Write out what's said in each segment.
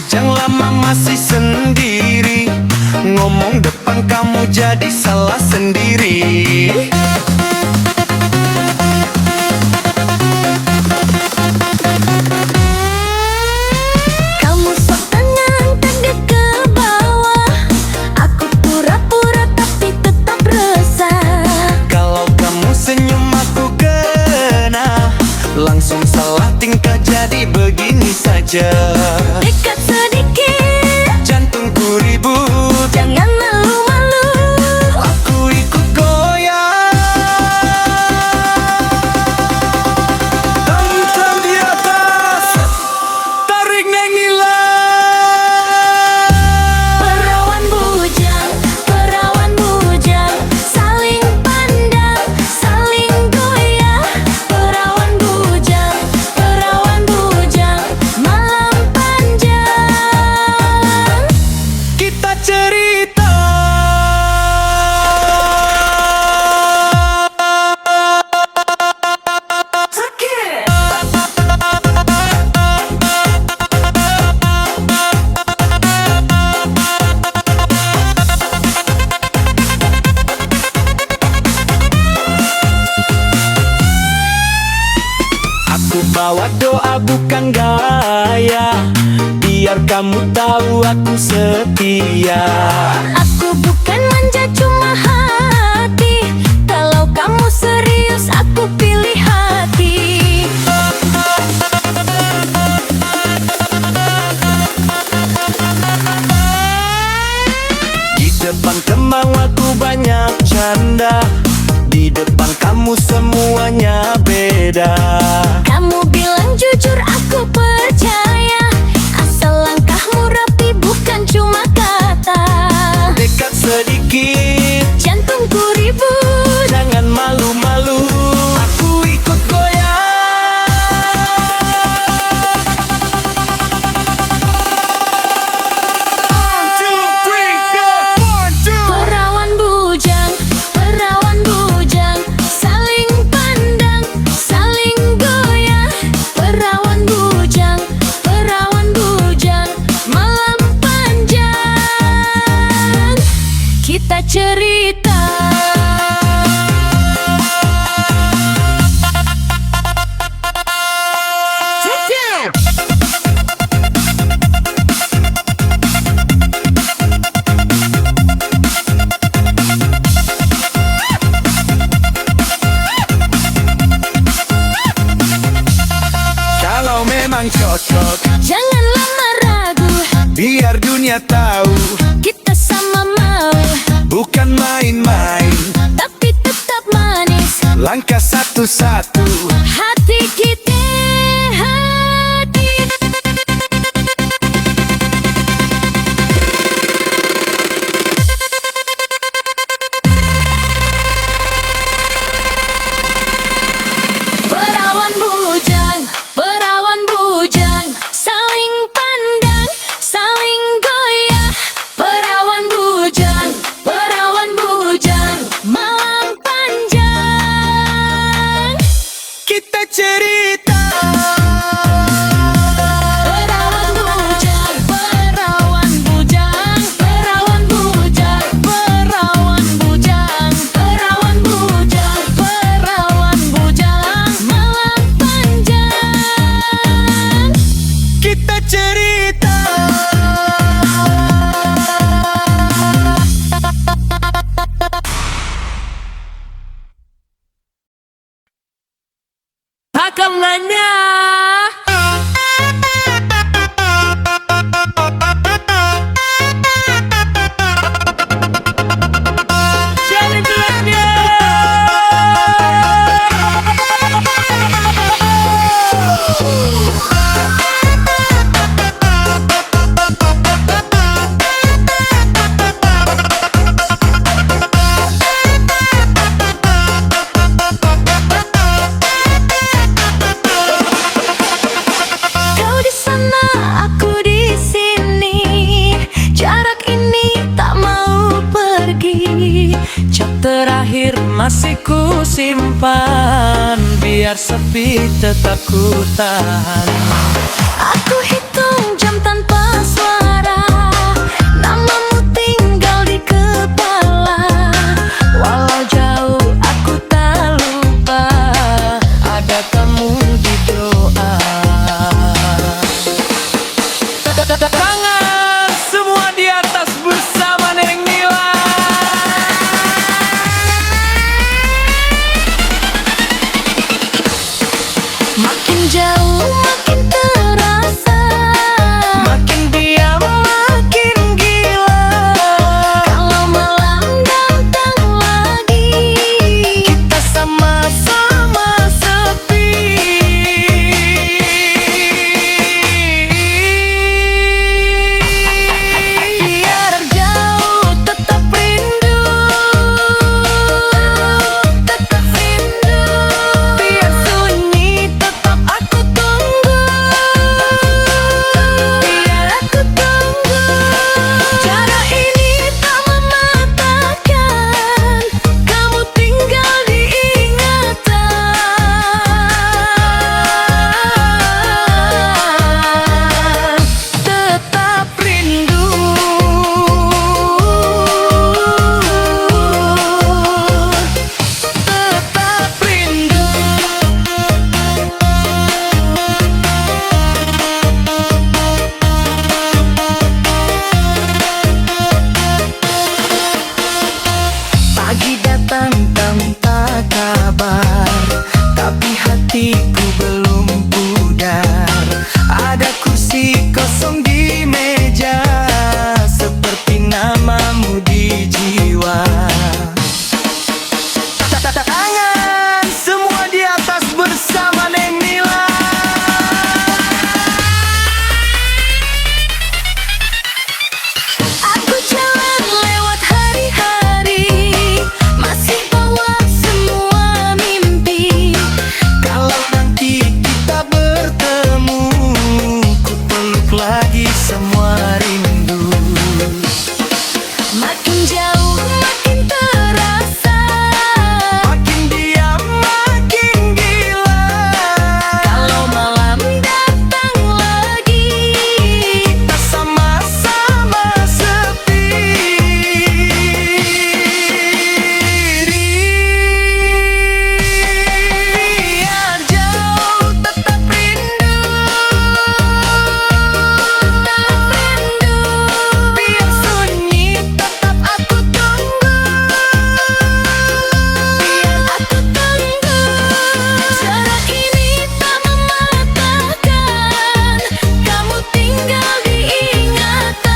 Jangan lama masih sendiri, ngomong depan kamu jadi salah sendiri. Kamu sok tangan tengah ke bawah, aku pura-pura tapi tetap resah. Kalau kamu senyum aku kena, langsung salah tingkah jadi begini saja. Dekat sedikit, Jantungku ribut, jangan malu-malu. aku ikut goyang. Tentang di atas, tarik nengilang. Perawan bujang, saling pandang, saling goyah. Perawan bujang, malam panjang. Kita cerita. Aku bawa doa bukan gaya, biar kamu tahu aku setia. Aku bukan manja cuma hati, kalau kamu serius aku pilih hati. Di depan kemau aku banyak canda, di depan kamu semuanya beda. Kamu bilang jujur aku percaya, asal langkahmu rapi bukan cuma kata. Dekat sedikit, Jantungku ribut, jangan malu-malu, aku ikut goyang. One, two, three, go. One, two. perawan bujang, saling pandang, saling goyah. Perawan bujang, malam panjang. Kita cerita. Kalau memang cocok, Jangan lama ragu, biar dunia tahu, kita sama mau, bukan main-main. tapi tetap manis. Langkah satu-satu, Hati kita hati. Perawan bujang, saling pandang, saling goyah. Perawan bujang, malam panjang. kita cerita. Perawan bujang, perawan bujang, perawan bujang, perawan bujang, perawan bujang, perawan bujang, malam panjang. Kita cerita. Pakangannya. Jadi belakangnya. terakhir masih ku simpan, biar sepi tetap ku tahan. Aku hitung jam tanpa suara. kosong di meja, seperti namamu di jiwa. Tangan semua di atas bersama Neng Nila. Aku jalan lewat hari-hari, masih bawa semua mimpi. Kalau nanti kita bertemu, ku peluk lagi semua rindu. Makin jauh makin terasa, Makin diam makin gila. kalau malam datang lagi, Kita sama-sama sepi. Biar jauh tetap rindu, biar sunyi tetap aku tunggu. biar aku tunggu. Jarak ini tak mematahkan, kamu tinggal diingatan.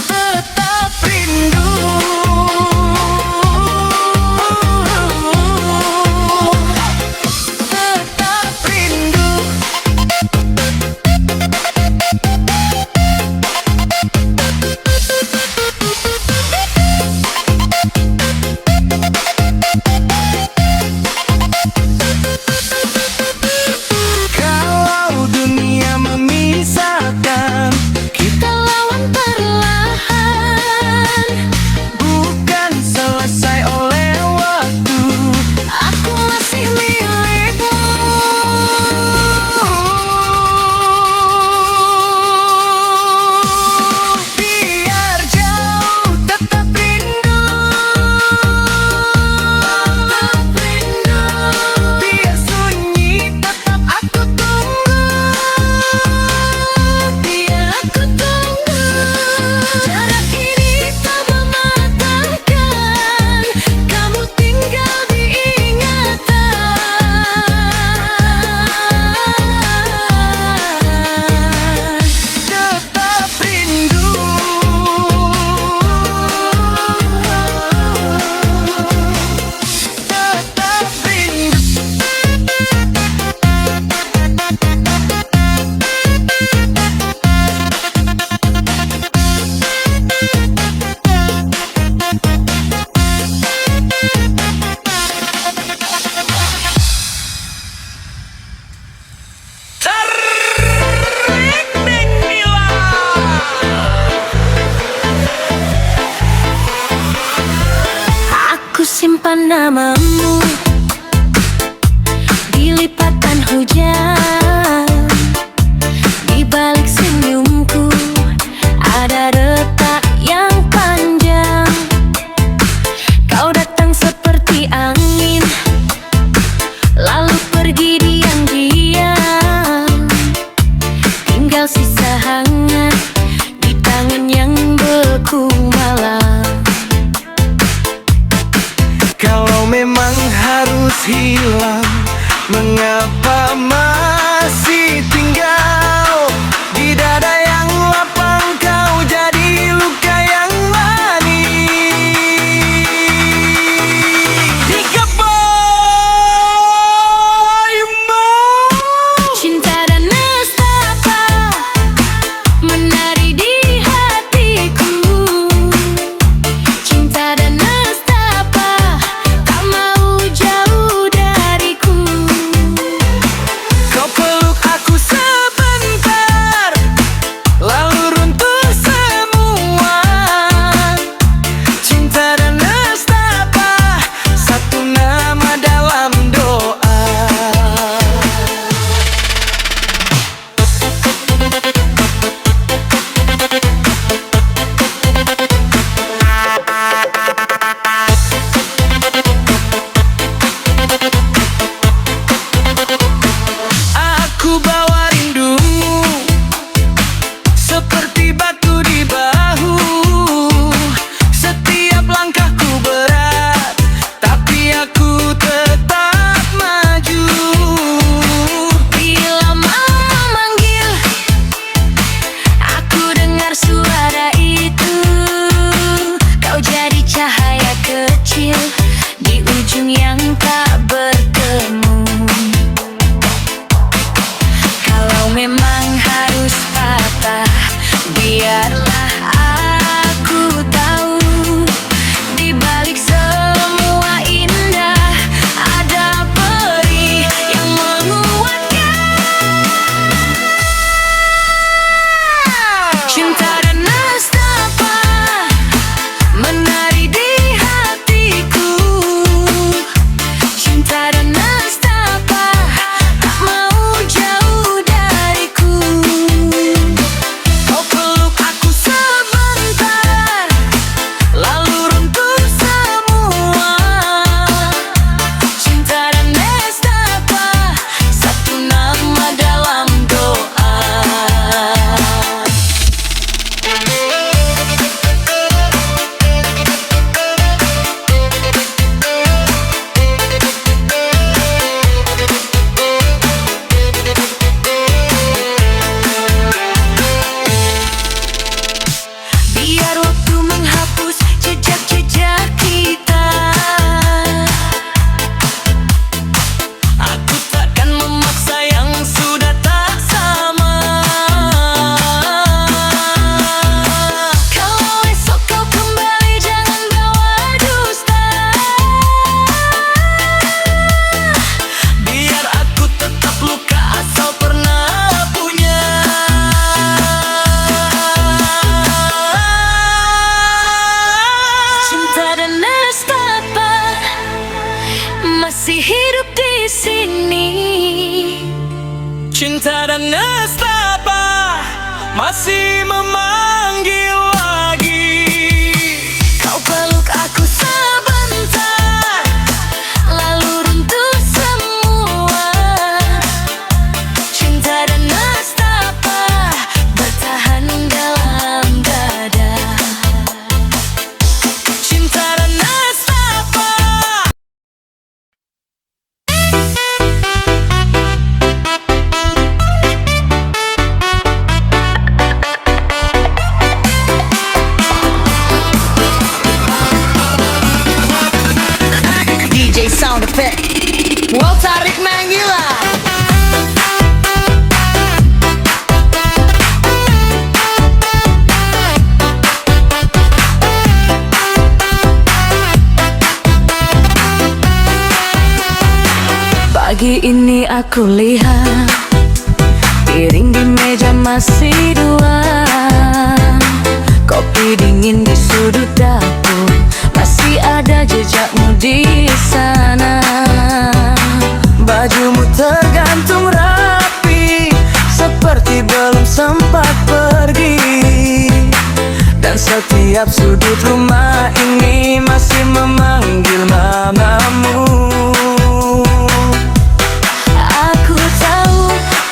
Tetap rindu, tetap rindu. Kalau dunia memisahkan, Kita lawan perlahan, bukan selesai oleh waktu. aku masih milikmu. Biar jauh tetap rindu, biar sunyi tetap aku tunggu. Biar aku tunggu. Jarak ini tak mematahkan, kamu tinggal diingatan. Tetap rindu, tetap rindu. Tarik Neng Nila. Aku simpan namamu di lipatan hujan, di balik senyumku ada detak yang panjang. Kau datang seperti angin, lalu pergi diam-diam, tinggal sisa hangat di tangan yang beku malam. Kalau memang harus hilang, mengapa masih tinggal di dada yang lapang? Kau jadi luka yang manis. Dikeboymu. Cinta dan nestapa menari di hatiku. Cinta dan nestapa tak mau jauh dariku. masih memanggil lagi. Kau peluk aku sebentar, lalu runtuh semua. Cinta dan nestapa bertahan dalam dada. Cinta dan nestapa. DJ Sound Effect Wal Tarik Manggila. Pagi ini aku lihat piring di meja masih dua, kopi dingin di sudut dapur, masih ada jejakmu di sana. Bajumu tergantung rapi, seperti belum sempat pergi. Dan setiap sudut rumah ini masih memanggil namamu. Aku tahu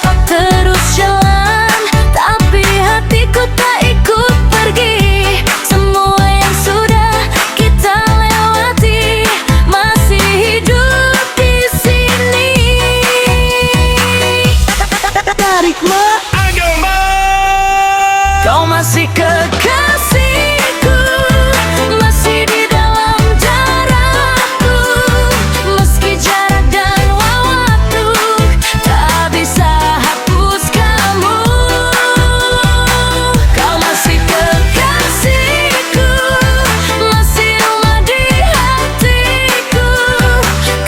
kau terus jalan, tapi hatiku tak ikut pergi. Semua yang sudah kita lewati masih hidup di sini. Tariklah, kau masih kekasihku, masih di dalam darahku. Meski jarak dan waktu tak bisa hapus kamu. Kau masih kekasihku, masih rumah di hatiku.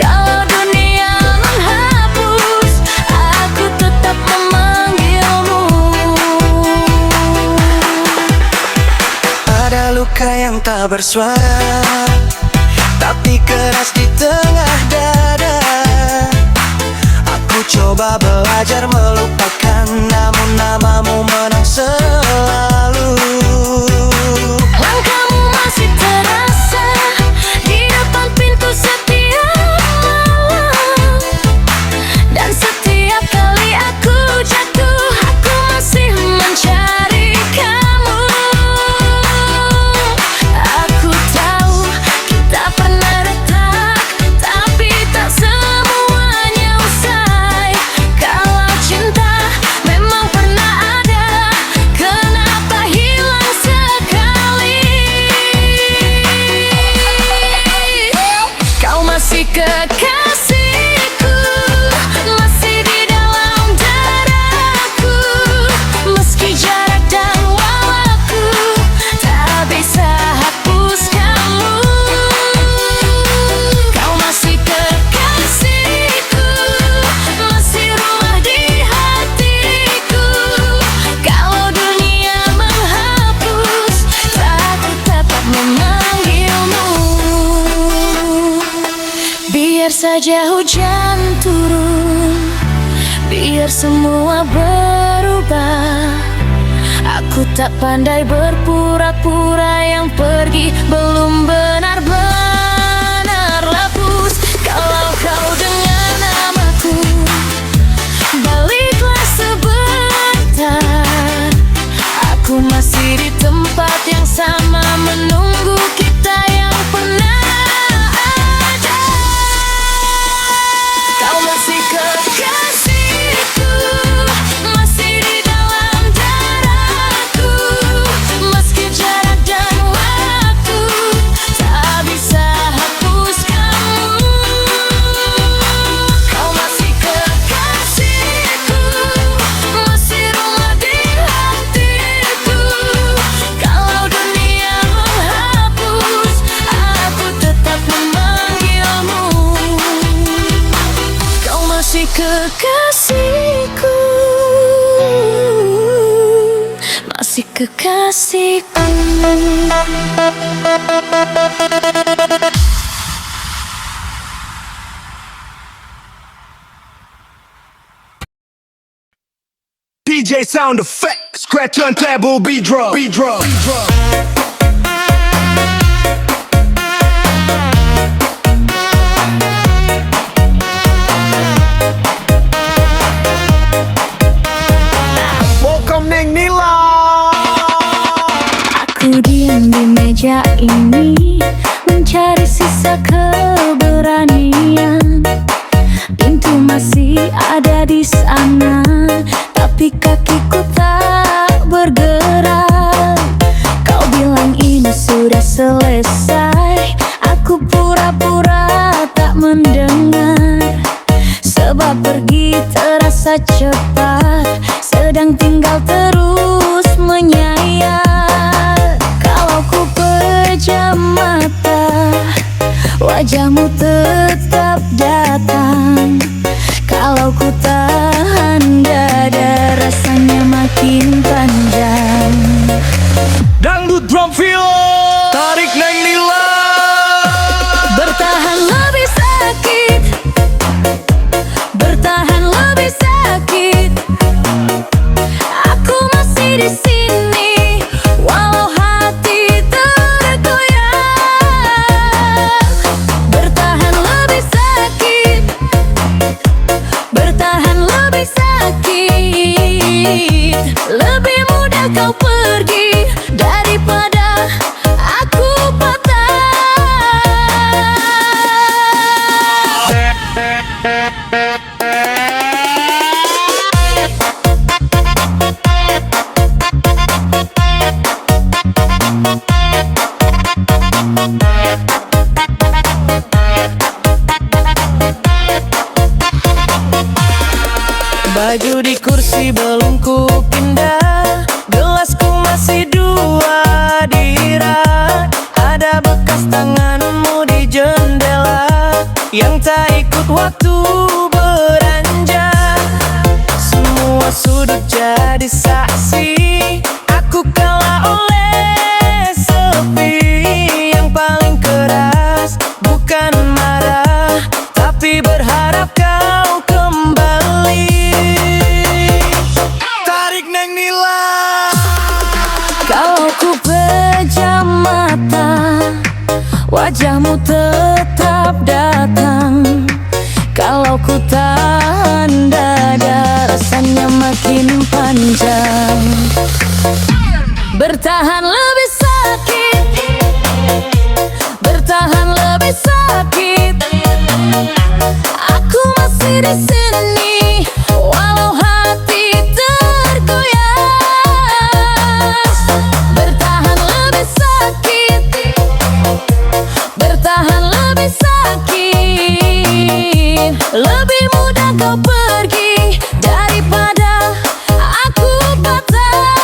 Kalau dunia menghapus, aku tetap memanggilmu. Ada luka yang tak bersuara, tapi keras di tengah dada. Aku coba belajar melupakan, namun namamu menang selalu. Langkahmu masih terasa di depan pintu setiap malam. Dan setiap kali aku jatuh, aku masih mencari kamu. Aku tahu kita pernah retak, tapi tak semuanya usai. Kalau cinta memang pernah ada, kenapa hilang sekali? Kau masih kekasihku, masih di dalam darahku. Meski jarak dan waktu tak bisa hapus kamu. Kau masih kekasihku, masih rumah di hatiku. Kalau dunia menghapus, aku tetap memanggilmu. Biar saja hujan turun, biar semua berubah. Aku tak pandai berpura-pura, yang pergi belum benar-benar lapus. Kalau kau dengar namaku, baliklah sebentar. Aku masih di tempat yang sama, menunggu kita yang pernah ada. Kau masih kekasihku, masih di dalam darahku. Meski jarak dan waktu tak bisa hapus kamu. Kau masih kekasihku, masih rumah di hatiku. Kalau dunia menghapus, aku tetap memanggilmu. Kau masih kekasihku, masih kekasihku. DJ sound effect, scratch turntable, beat drum, beat drum, beat drum. Welcome Neng Nila. Aku diam di meja ini, mencari sisa keberanian. Pintu masih ada di sana, tapi kakiku tak bergerak. Kau bilang ini sudah selesai, aku pura-pura tak mendengar. Sebab pergi terasa cepat, sedang tinggal terus menyayat. Kalau ku pejam mata, wajahmu tetap datang. Kalau ku tahan dada, rasanya makin panjang. Dangdut drum feel, tarik Neng Nila. Bertahan lebih sakit, bertahan lebih sakit. Aku masih di sini, walau hati tergoyang. Bertahan lebih sakit, bertahan lebih sakit. Lebih mudah kau pergi daripada aku patah. Baju di kursi belum ku pindah, gelasku masih dua di rak. Ada bekas tanganmu di jendela yang tak ikut waktu beranjak. Semua sudut jadi saksi, aku kalah oleh sepi. Yang paling keras bukan marah, tapi berharap kau kembali. Tarik Neng Nila. Kalau ku pejam mata, wajahmu tetap datang. Kalau ku tahan dada, rasanya makin panjang. Bertahan lebih sakit, bertahan lebih sakit. Aku masih di sini, walau hati tergoyang. Bertahan lebih sakit, bertahan lebih sakit. Lebih mudah kau pergi daripada aku patah.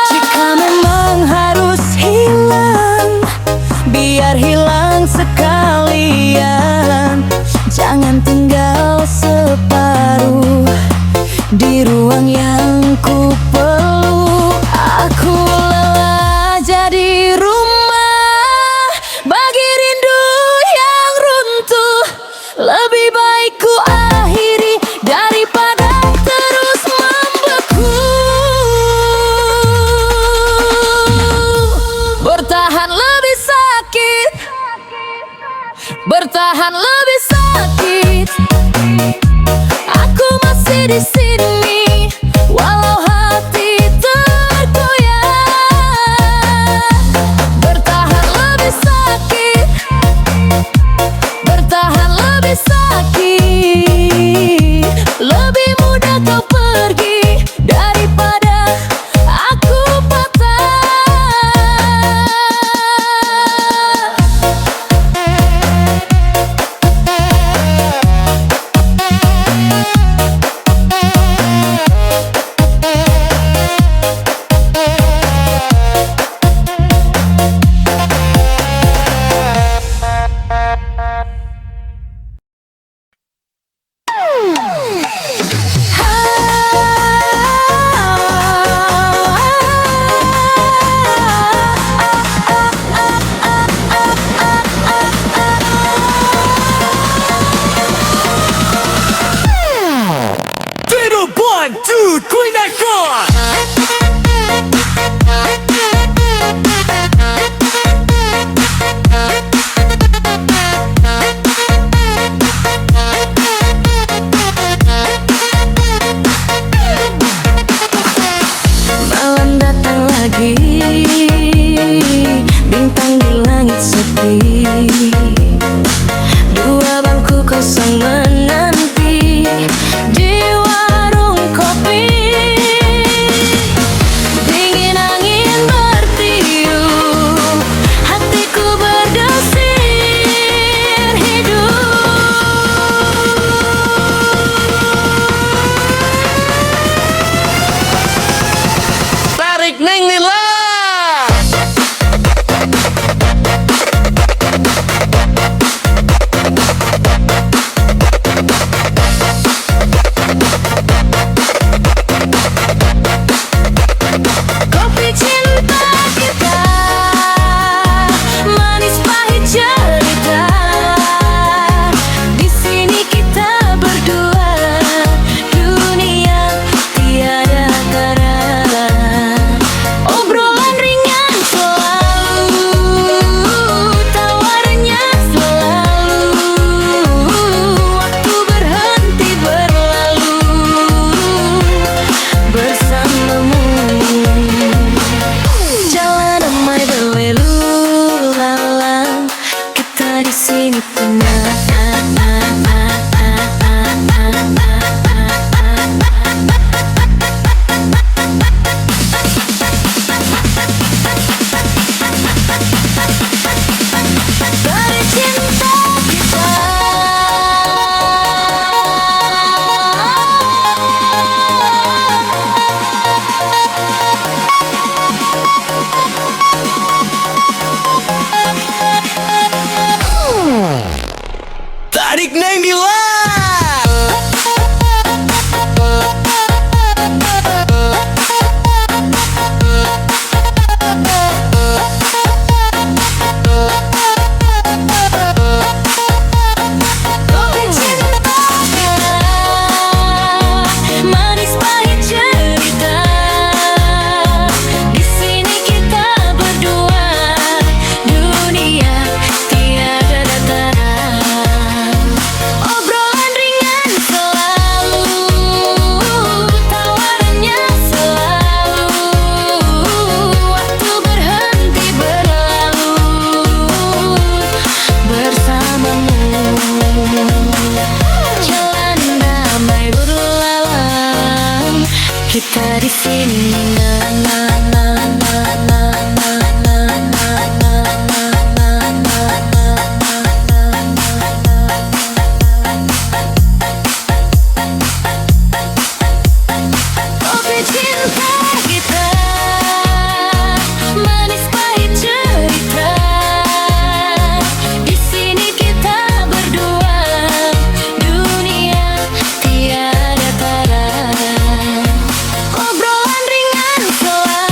Jika memang harus hilang, biar hilang sekalian. Jangan tinggal separuh di ruang yang ku peluk. Aku lelah jadi rumah bagi rindu yang runtuh. Lebih baik ku akhiri daripada terus membeku. Bertahan lebih sakit, bertahan lebih sakit. Aku masih di sini, walau hati tergoyang. Bertahan lebih sakit, bertahan lebih sakit. kita di sini. Na na na na na na na na na na na na. Kopi cinta kita, manis pahit cerita. Di sini kita berdua, dunia tiada tara. Obrolan ringan selalu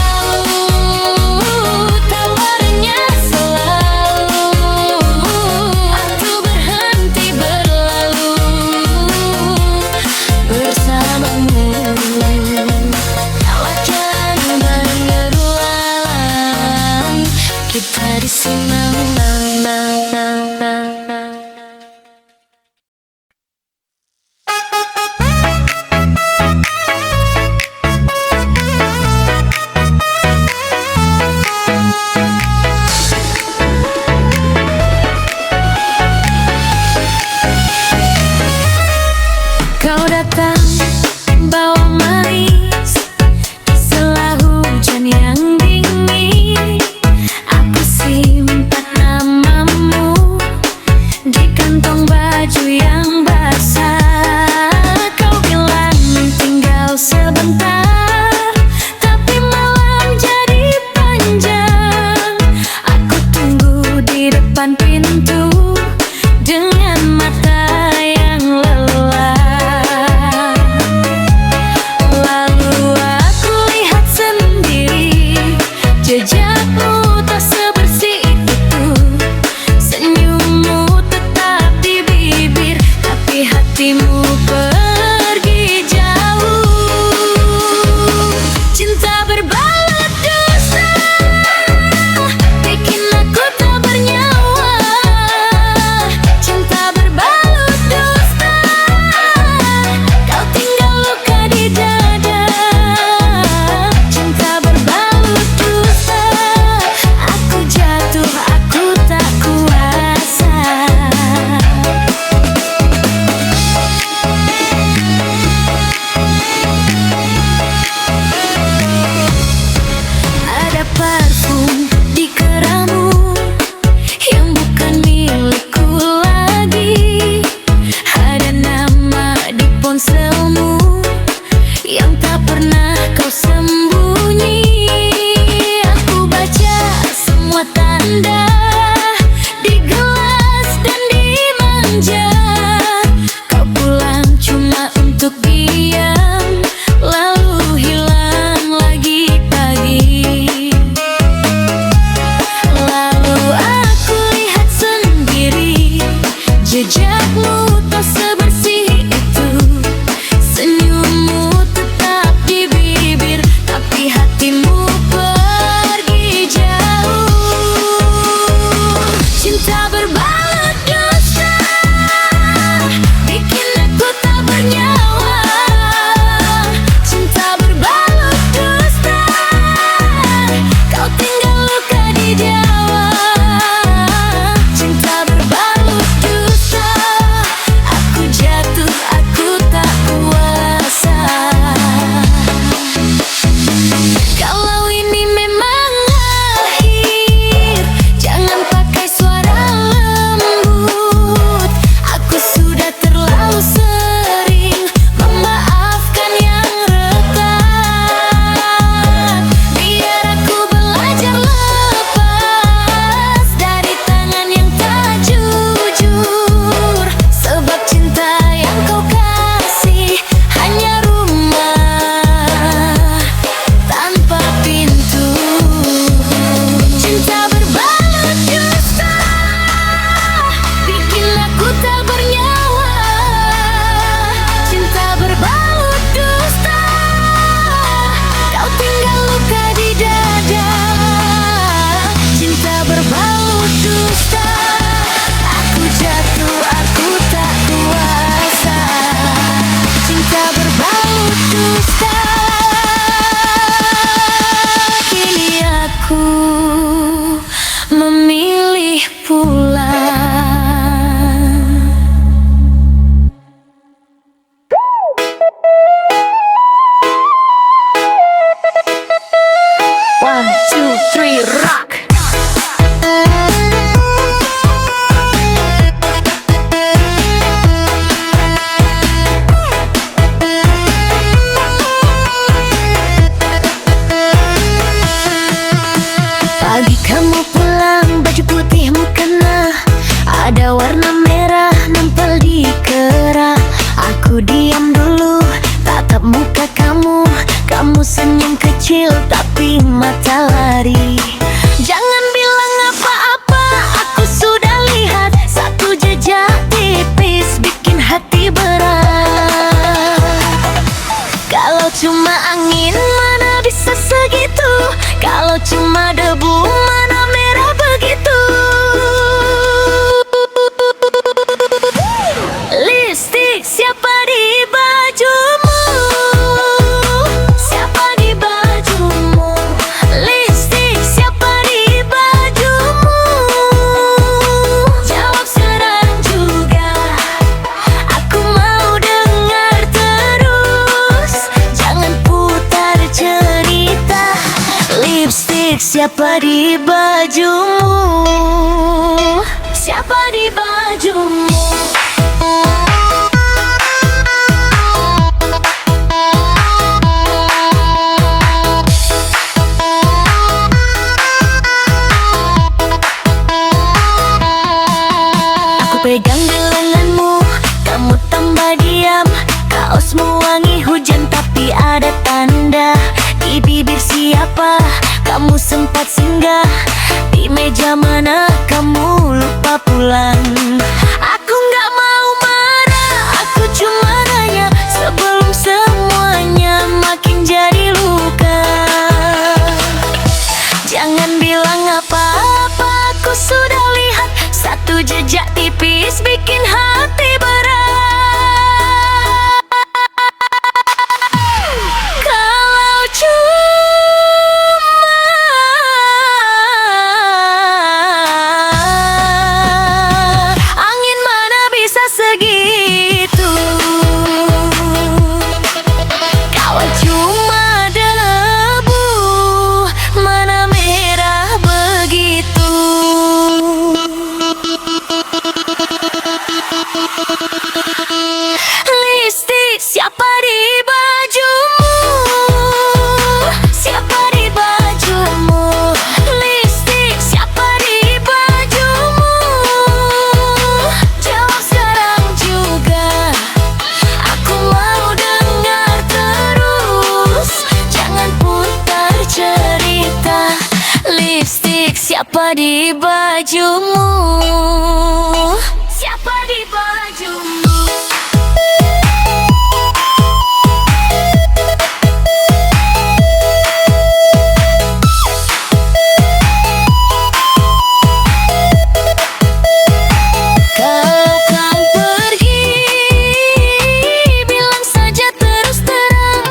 kecil tapi mata lari. Jangan bilang apa-apa, aku sudah lihat. Satu jejak tipis bikin hati berat. Kalau cuma angin mana bisa segitu, kalau cuma debu mana merah begitu. Lipstick siapa di bajumu? Siapa di bajumu? Lipstick siapa di bajumu? Jawab sekarang juga, aku mau dengar terus. Jangan putar cerita. Lipstick siapa di bajumu? Siapa di bajumu? Pegang di lenganmu, kamu tambah diam. Kaosmu wangi hujan tapi ada tanda. Di bibir siapa kamu sempat singgah? Di meja mana kamu lupa pulang? Aku gak mau marah, aku cuma nanya sebelum semuanya makin jadi luka. Jangan bilang apa-apa, aku sudah lihat. Satu jejak tipis bikin hati berat. Kalau cuma angin mana bisa segitu, kalau cuma debu mana merah begitu. Lipstick siapa di bajumu? Siapa di bajumu? Lipstick siapa di bajumu? Jawab sekarang juga, aku mau dengar terus. Jangan putar cerita. Lipstick siapa di bajumu? Siapa di bajumu? Kalau kau pergi, bilang saja terus terang.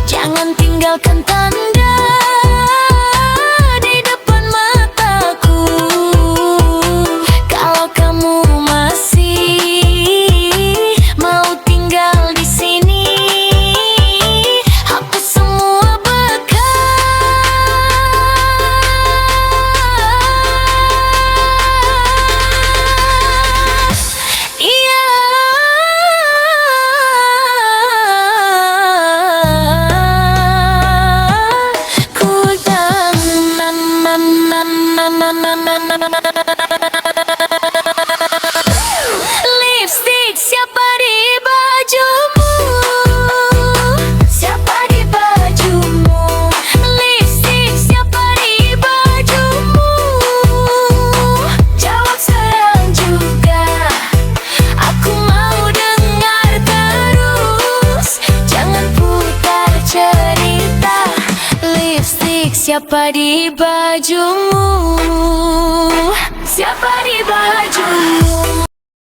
Jangan tinggalkan tanda di depan mataku. Kalau kamu masih mau tinggal di sini, hapus semua bekas. Iya, ku Lipstick siapa di bajumu? Siapa di bajumu? Lipstick siapa di bajumu? Jawab sekarang juga, aku mau dengar terus. Jangan putar cerita. Lipstick siapa di bajumu? Siapa di bajumu?